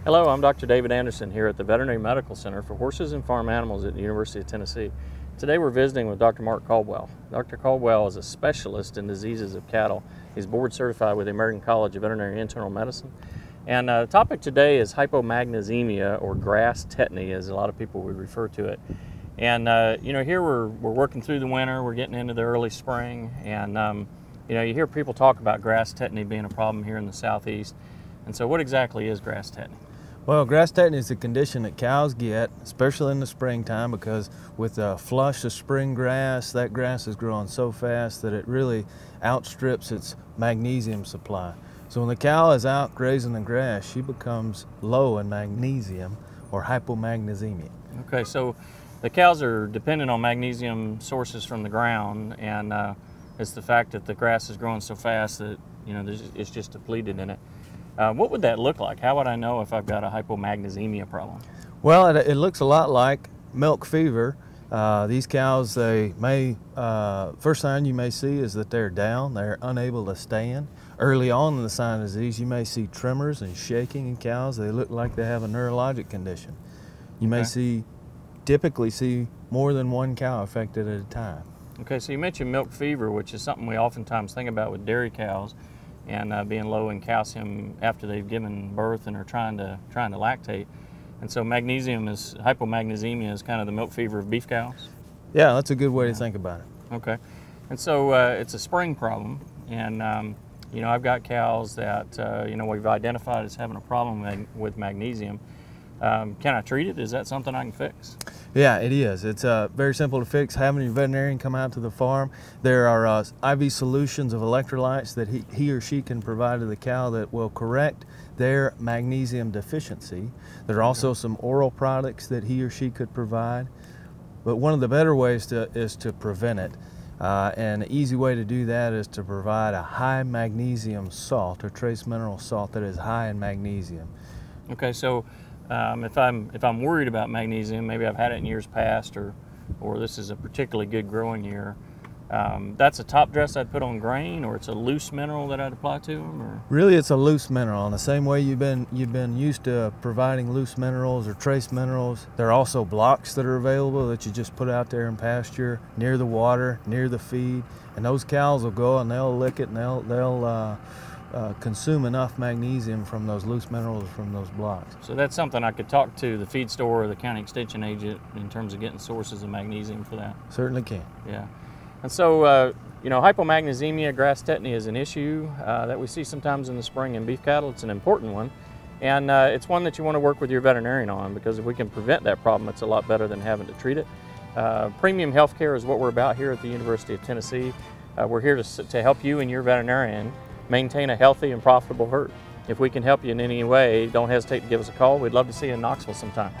Hello, I'm Dr. David Anderson here at the Veterinary Medical Center for Horses and Farm Animals at the University of Tennessee. Today we're visiting with Dr. Marc Caldwell. Dr. Caldwell is a specialist in diseases of cattle. He's board certified with the American College of Veterinary Internal Medicine. And the topic today is hypomagnesemia, or grass tetany, as a lot of people would refer to it. And here we're working through the winter, we're getting into the early spring, and you hear people talk about grass tetany being a problem here in the southeast. And so what exactly is grass tetany? Well, grass tetany is a condition that cows get, especially in the springtime, because with a flush of spring grass, that grass is growing so fast that it really outstrips its magnesium supply. So when the cow is out grazing the grass, she becomes low in magnesium, or hypomagnesemia. Okay, so the cows are dependent on magnesium sources from the ground, and it's the fact that the grass is growing so fast that it's just depleted in it. What would that look like? How would I know if I've got a hypomagnesemia problem? Well, it looks a lot like milk fever. These cows, first sign you may see is that they're down, they're unable to stand. Early on in the sign of disease, you may see tremors and shaking in cows. They look like they have a neurologic condition. You may typically see more than one cow affected at a time. Okay, so you mentioned milk fever, which is something we oftentimes think about with dairy cows, and being low in calcium after they've given birth and are trying to lactate. And so hypomagnesemia is kind of the milk fever of beef cows? Yeah, that's a good way to think about it. Okay. And so it's a spring problem, and I've got cows that we've identified as having a problem with magnesium. Can I treat it? Is that something I can fix? Yeah, it is. It's very simple to fix. Having your veterinarian come out to the farm, there are IV solutions of electrolytes that he or she can provide to the cow that will correct their magnesium deficiency. There are also some oral products that he or she could provide. But one of the better ways is to prevent it. And an easy way to do that is to provide a high magnesium salt, or trace mineral salt that is high in magnesium. Okay, so if I'm worried about magnesium, maybe I've had it in years past, or this is a particularly good growing year, that's a top dress I'd put on grain, or it's a loose mineral that I'd apply to them? Or? Really, it's a loose mineral. In the same way you've been used to providing loose minerals or trace minerals, there are also blocks that are available that you just put out there in pasture, near the water, near the feed, and those cows will go and they'll lick it and they'll consume enough magnesium from those loose minerals from those blocks. So that's something I could talk to the feed store or the county extension agent in terms of getting sources of magnesium for that? Certainly can. Yeah. And so, hypomagnesemia, grass tetany is an issue that we see sometimes in the spring in beef cattle. It's an important one, and it's one that you want to work with your veterinarian on, because if we can prevent that problem, it's a lot better than having to treat it. Premium health care is what we're about here at the University of Tennessee. We're here to help you and your veterinarian maintain a healthy and profitable herd. If we can help you in any way, don't hesitate to give us a call. We'd love to see you in Knoxville sometime.